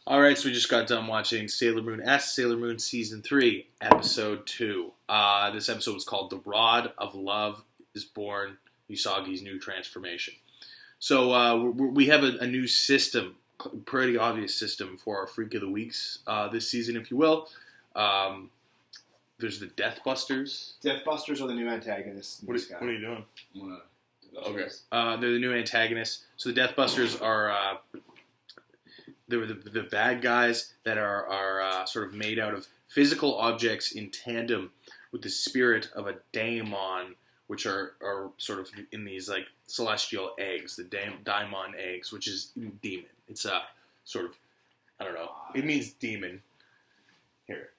All right, so we just got done watching Sailor Moon S, Sailor Moon Season 3, Episode 2. This episode was called The Rod of Love is Born, Usagi's New Transformation. So we have a new system, pretty obvious system for our Freak of the Weeks this season, if you will. There's the Deathbusters. Deathbusters are the new antagonists. What are you doing? Okay. They're the new antagonists. So the Deathbusters are... They're the bad guys that are sort of made out of physical objects in tandem with the spirit of a daemon, which are sort of in these like celestial eggs, the daemon eggs, which is demon. It's a sort of, I don't know. It means demon. Here.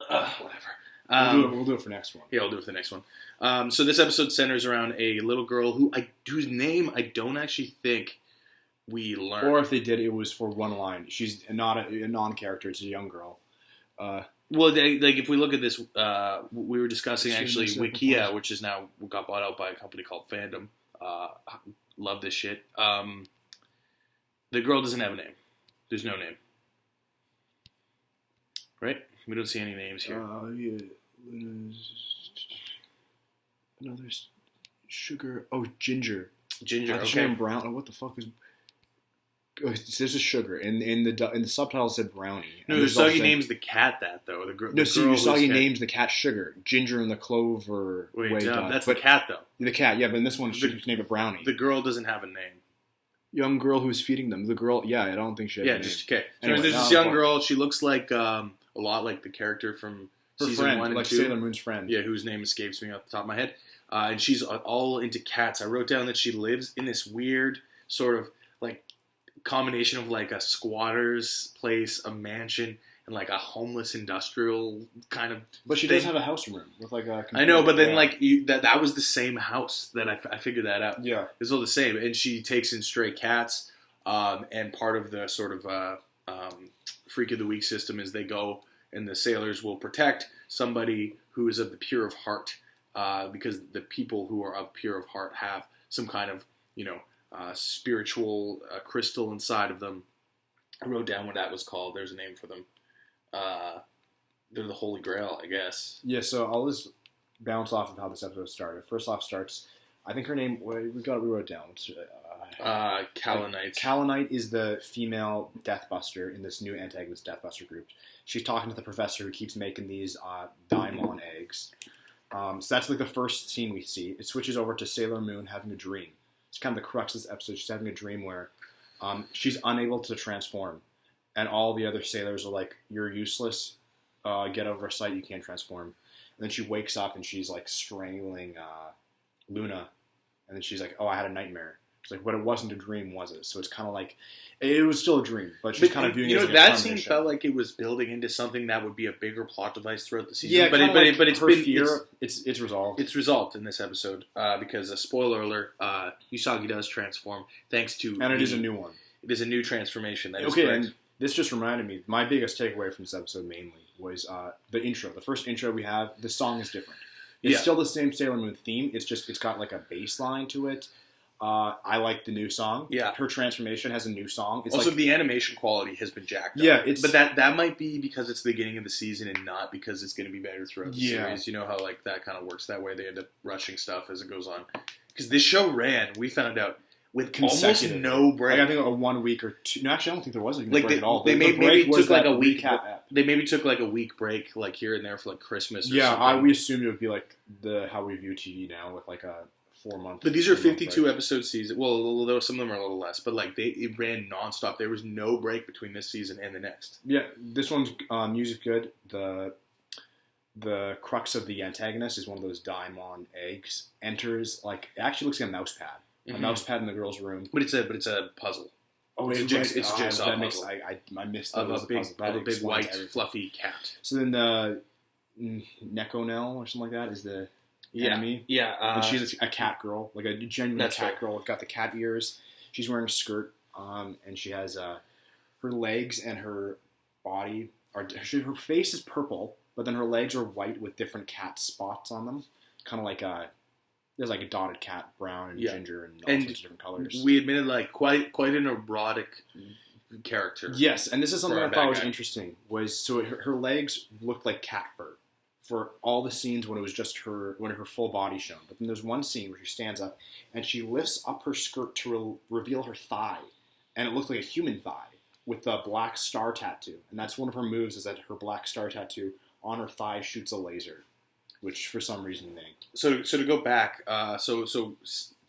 Whatever. We'll do it for next one. Yeah, I'll do it for the next one. So this episode centers around a little girl whose name I don't actually think we learned. Or if they did, it was for one line. She's not a non-character. It's a young girl. Well, if we look at this, we were discussing actually Wikia, which is now got bought out by a company called Fandom. Love this shit. The girl doesn't have a name. There's no name. Right? We don't see any names here. Yeah. Another sugar. Oh, Ginger. Ginger. Okay. Sugar and brown. Oh, what the fuck is? Oh, this is sugar. In the subtitle it said brownie. No, Usagi names the cat that though. Usagi names the cat Sugar. Ginger and the clover. That's the cat though. The cat, yeah, but in this one she named it Brownie. The girl doesn't have a name. Young girl who's feeding them. The girl, yeah, I don't think she has a name. Okay. Anyway, there's this young girl. She looks like a lot like the character from season 1 and 2. Like Sailor Moon's friend. Yeah, whose name escapes me off the top of my head. And she's all into cats. I wrote down that she lives in this weird sort of like combination of like a squatter's place, a mansion, and like a homeless industrial kind of. But she does have a house room with like a. I know, but then like that was the same house that I figured that out. Yeah, it's all the same, and she takes in stray cats. And part of the sort of Freak of the Week system is they go and the sailors will protect somebody who is of the pure of heart, because the people who are of pure of heart have some kind of spiritual crystal inside of them. I wrote down what that was called. There's a name for them. They're the Holy Grail, I guess. Yeah, so I'll just bounce off of how this episode started. First off starts, I think her name, we wrote it down. Kalanite. Kalanite is the female Deathbuster in this new antagonist Deathbuster group. She's talking to the professor who keeps making these daimon eggs. So that's like the first scene we see. It switches over to Sailor Moon having a dream. It's kind of the crux of this episode. She's having a dream where she's unable to transform. And all the other sailors are like, you're useless. Get over a sight. You can't transform. And then she wakes up and she's like strangling Luna. And then she's like, oh, I had a nightmare. It's like, but it wasn't a dream, was it? So it's kind of like, it was still a dream, but she's kind of viewing it as that scene felt like it was building into something that would be a bigger plot device throughout the season. Yeah, but it's resolved. It's resolved in this episode because a spoiler alert: Usagi does transform thanks to, and it is a new one. It is a new transformation. That is and this just reminded me. My biggest takeaway from this episode mainly was the intro. The first intro we have, the song is different. It's still the same Sailor Moon theme. It's got like a bass line to it. I like the new song. Yeah. Her transformation has a new song. It's also, the animation quality has been jacked up. Yeah, but that might be because it's the beginning of the season and not because it's going to be better throughout the series. You know how like that kind of works that way. They end up rushing stuff as it goes on. Because this show ran, we found out, with almost no break. I think a 1 week or two. No, actually, I don't think there was a break at all. They maybe took like a week. They maybe took like a week break, like here and there for like Christmas. Or something. We assumed it would be like how we view TV now with like a 4 month. But these are 52 episode seasons. Well, although some of them are a little less, but like it ran nonstop. There was no break between this season and the next. Yeah, this one's music good. The crux of the antagonist is one of those daimon eggs. Enters like it actually looks like a mouse pad. A mouse pad in the girl's room. But it's a puzzle. Oh, it's a jigsaw puzzle. I missed that. Of a big white everything. Fluffy cat. So then the Nekonel or something like that is the enemy. Yeah. And she's a cat girl, like a genuine cat girl. Got the cat ears. She's wearing a skirt, and she has her legs and her body her face is purple, but then her legs are white with different cat spots on them, kind of like there's like a dotted cat, brown and ginger, and all sorts of different colors. We admitted like quite an erotic character. Yes, and this is something For I a thought bad was guy. interesting. Was so her legs looked like cat fur for all the scenes when it was just her full body shown. But then there's one scene where she stands up and she lifts up her skirt to reveal her thigh, and it looked like a human thigh with a black star tattoo. And that's one of her moves, is that her black star tattoo on her thigh shoots a laser, which for some reason they. So to go back,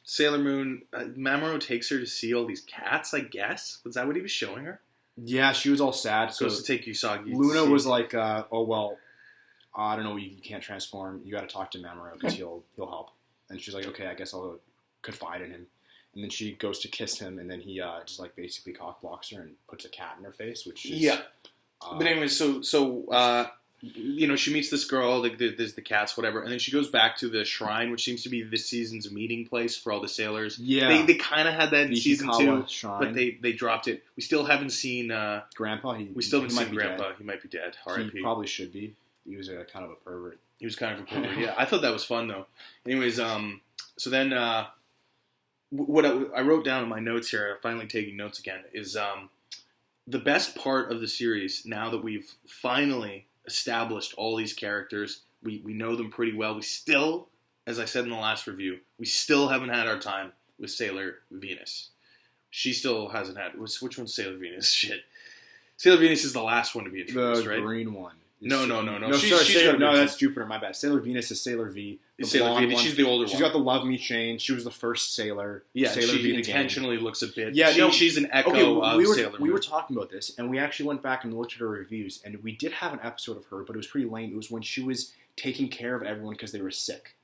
Sailor Moon, Mamoru takes her to see all these cats. I guess was that what he was showing her? Yeah, she was all sad. So to take Usagi. Luna was like, "Oh well, I don't know. You can't transform. You got to talk to Mamoru because he'll help." And she's like, "Okay, I guess I'll confide in him." And then she goes to kiss him, and then he just like basically cock blocks her and puts a cat in her face, which is But anyway, so she meets this girl. Like, there's the cats, whatever, and then she goes back to the shrine, which seems to be this season's meeting place for all the sailors. Yeah, they kind of had that in season 2, shrine. but they dropped it. We still haven't seen Grandpa. We still haven't seen Grandpa. Dead. He might be dead. He R.I.P. probably should be. He was a kind of a pervert. He was kind of a pervert. Yeah, I thought that was fun though. Anyways, so then what I wrote down in my notes here, I'm finally taking notes again, is the best part of the series, now that we've finally established all these characters, we know them pretty well. We still, as I said in the last review, we still haven't had our time with Sailor Venus. She still hasn't had. Which one's Sailor Venus? Shit. Sailor Venus is the last one to be introduced, right? The green one. No. That's Jupiter. My bad. Sailor Venus is Sailor V. Sailor V. She's the older one. She's got the Love Me chain. She was the first Sailor. Yeah, Sailor she V intentionally looks a bit. Yeah, she's an echo of Sailor Moon. We were talking about this, and we actually went back and looked at her reviews, and we did have an episode of her, but it was pretty lame. It was when she was taking care of everyone because they were sick.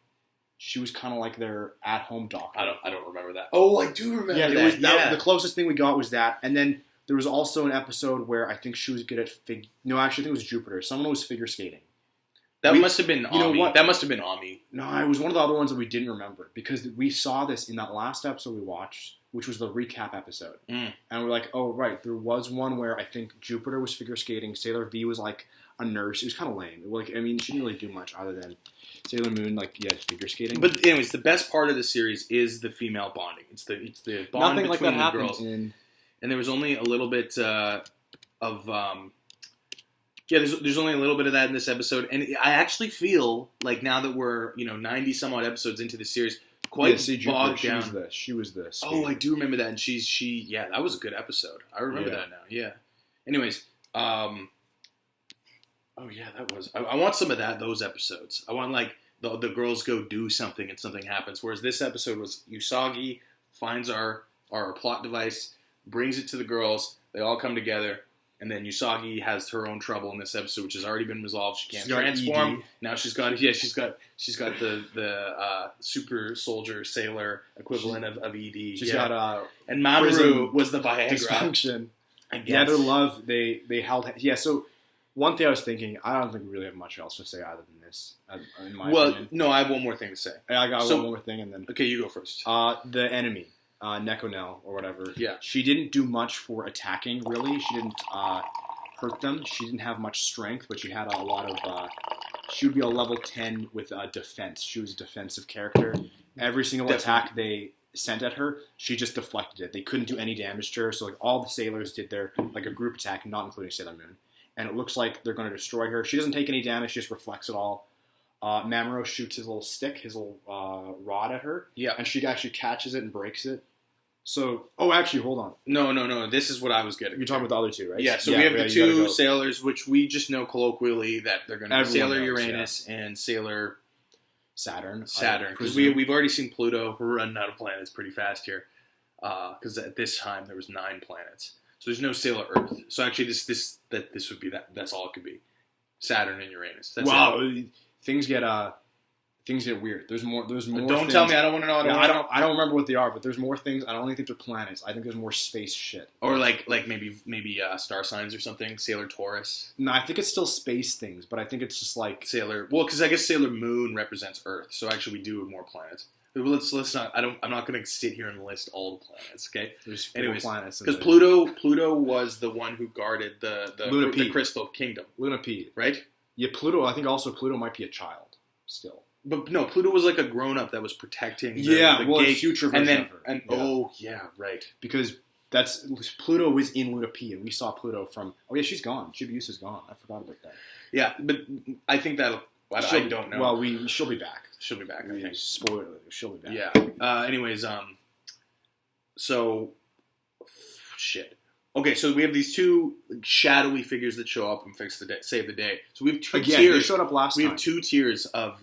She was kind of like their at-home doctor. I don't remember that. Oh, I do remember that. The closest thing we got was that, and then there was also an episode where I think she was good at No, actually, I think it was Jupiter. Someone was figure skating. That must have been Ami. You know what? That must have been Ami. No, it was one of the other ones that we didn't remember because we saw this in that last episode we watched, which was the recap episode. And we're like, oh, right. There was one where I think Jupiter was figure skating. Sailor V was like a nurse. It was kind of lame. Like, I mean, she didn't really do much other than Sailor Moon, figure skating. But anyways, the best part of the series is the female bonding. It's the bond Nothing between like that the girls. in... And there was only a little bit of there's only a little bit of that in this episode, and I actually feel like now that we're 90 some odd episodes into the series, quite bogged down. She was this. Oh, I do remember that, and she that was a good episode. I remember that now. Yeah. Anyways, that was. I want some of those episodes. I want like the girls go do something and something happens. Whereas this episode was Usagi finds our plot device, brings it to the girls. They all come together. And then Usagi has her own trouble in this episode, which has already been resolved. She can't transform. ED. Now she's got the super soldier sailor equivalent of ED. She's got and Mamoru was the Viagra. Dysfunction. I guess. Yeah, their love. They held. Yeah. So one thing I was thinking, I don't think we really have much else to say other than this. In my opinion. No, I have one more thing to say. I got one more thing, and then okay, you go first. The enemy. Nekonel or whatever. Yeah. She didn't do much for attacking, really. She didn't hurt them. She didn't have much strength, but she had a lot of... she would be a level 10 with defense. She was a defensive character. Every single attack they sent at her, she just deflected it. They couldn't do any damage to her, so like all the sailors did their a group attack, not including Sailor Moon. And it looks like they're going to destroy her. She doesn't take any damage, she just reflects it all. Mamoru shoots his little stick, his little rod at her. Yeah. And she actually catches it and breaks it. So, actually, hold on. No. This is what I was getting. You're talking about the other two, right? Yeah, so we have the two sailors, which we just know colloquially that they're going to be Sailor Uranus and Sailor Saturn. Because we've already seen Pluto. We're running out of planets pretty fast here. Because at this time, there was 9 planets. So there's no Sailor Earth. So actually, this would be that. That's all it could be. Saturn and Uranus. That's it. Things get weird. There's more. Don't things. Tell me. I don't want to know. I don't remember what they are, but there's more things. I don't even think they're planets. I think there's more space shit. Or like maybe star signs or something. Sailor Taurus. No, I think it's still space things, but I think it's just like Sailor. Well, because I guess Sailor Moon represents Earth, so actually we do have more planets. But let's not. I'm not going to sit here and list all the planets. Okay. There's 4 planets. Because Pluto was the one who guarded the Crystal Kingdom. Luna P. Right. Yeah, Pluto. I think also Pluto might be a child still. But no, Pluto was like a grown-up that was protecting the gate. Future version of her. Right. Because That's Pluto was in Luna P, and we saw Pluto from. Oh yeah, she's gone. Chibiusa's gone. I forgot about that. Yeah, but I think that'll. I don't know. Well, she'll be back. She'll be back. I think. Spoiler: she'll be back. Yeah. Anyways, so shit. Okay, so we have these two shadowy figures that show up and save the day. So we have two tiers. They showed up last time. We have two tiers of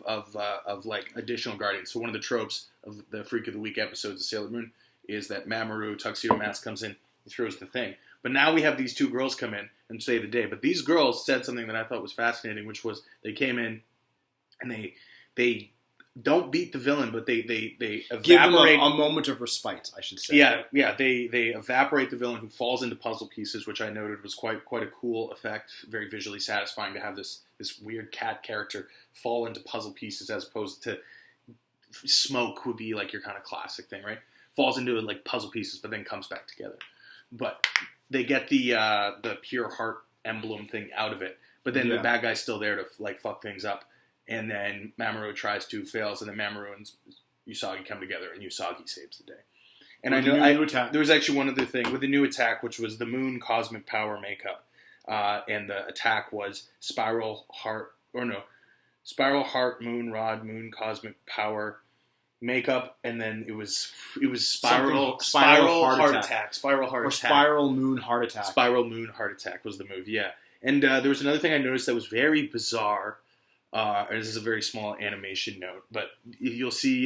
like additional guardians. So one of the tropes of the Freak of the Week episodes of Sailor Moon is that Mamoru Tuxedo Mask comes in and throws the thing. But now we have these two girls come in and save the day. But these girls said something that I thought was fascinating, which was they came in and they don't beat the villain, but they evaporate. Give them a moment of respite, I should say. Yeah. They evaporate the villain who falls into puzzle pieces, which I noted was quite a cool effect. Very visually satisfying to have this weird cat character fall into puzzle pieces as opposed to Smoke would be like your kind of classic thing, right? Falls into like puzzle pieces, but then comes back together. But they get the pure heart emblem thing out of it, but then the bad guy's still there to like fuck things up. And then Mamoru tries to, fails, and then Mamoru and Usagi come together, and Usagi saves the day. And there was actually one other thing with the new attack, which was the Moon Cosmic Power makeup, and the attack was Spiral Heart Moon Rod Moon Cosmic Power makeup, and then it was Spiral Heart Attack. Spiral Moon Heart Attack. Spiral Moon Heart Attack was the move, yeah. And there was another thing I noticed that was very bizarre. This is a very small animation note, but you'll see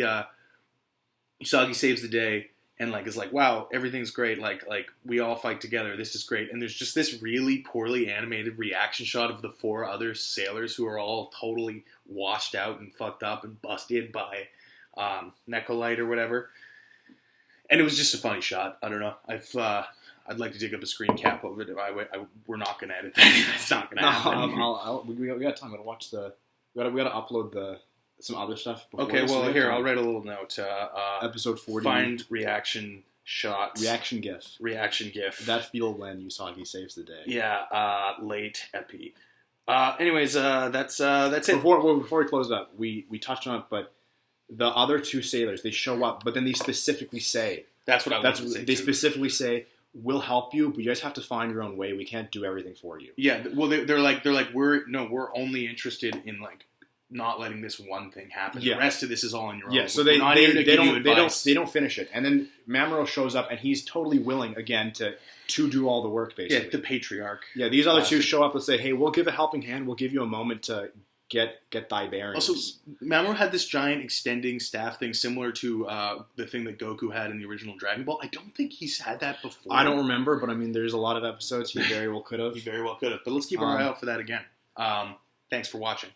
Usagi saves the day and like is like, wow, everything's great. Like we all fight together. This is great. And there's just this really poorly animated reaction shot of the four other sailors who are all totally washed out and fucked up and busted by Necolite or whatever. And it was just a funny shot. I don't know. I'd like to dig up a screen cap of it. We're not going to edit that. It's not going to happen. We got time. We got to watch the. We got to upload some other stuff. Okay, well here I'll write a little note. Episode 40. Find reaction shot. Reaction GIF. That feel when Usagi saves the day. Yeah. Late epi. Anyways, that's it. Before we close it up, we touched on it, but the other two sailors, they show up, but then they specifically say. That's what I wanted to say. They specifically say, we'll help you, but you guys have to find your own way. We can't do everything for you. Yeah, well, they're like we're only interested in like not letting this one thing happen. Yeah. The rest of this is all on your own. Yeah, so they don't finish it, and then Mamoru shows up, and he's totally willing again to do all the work basically. Yeah, the patriarch. Yeah, these other two show up and say, hey, we'll give a helping hand. We'll give you a moment to get thy bearings. Also, Mamoru had this giant extending staff thing similar to the thing that Goku had in the original Dragon Ball. I don't think he's had that before. I don't remember, but I mean, there's a lot of episodes he very well could have. But let's keep our eye out for that again. Thanks for watching.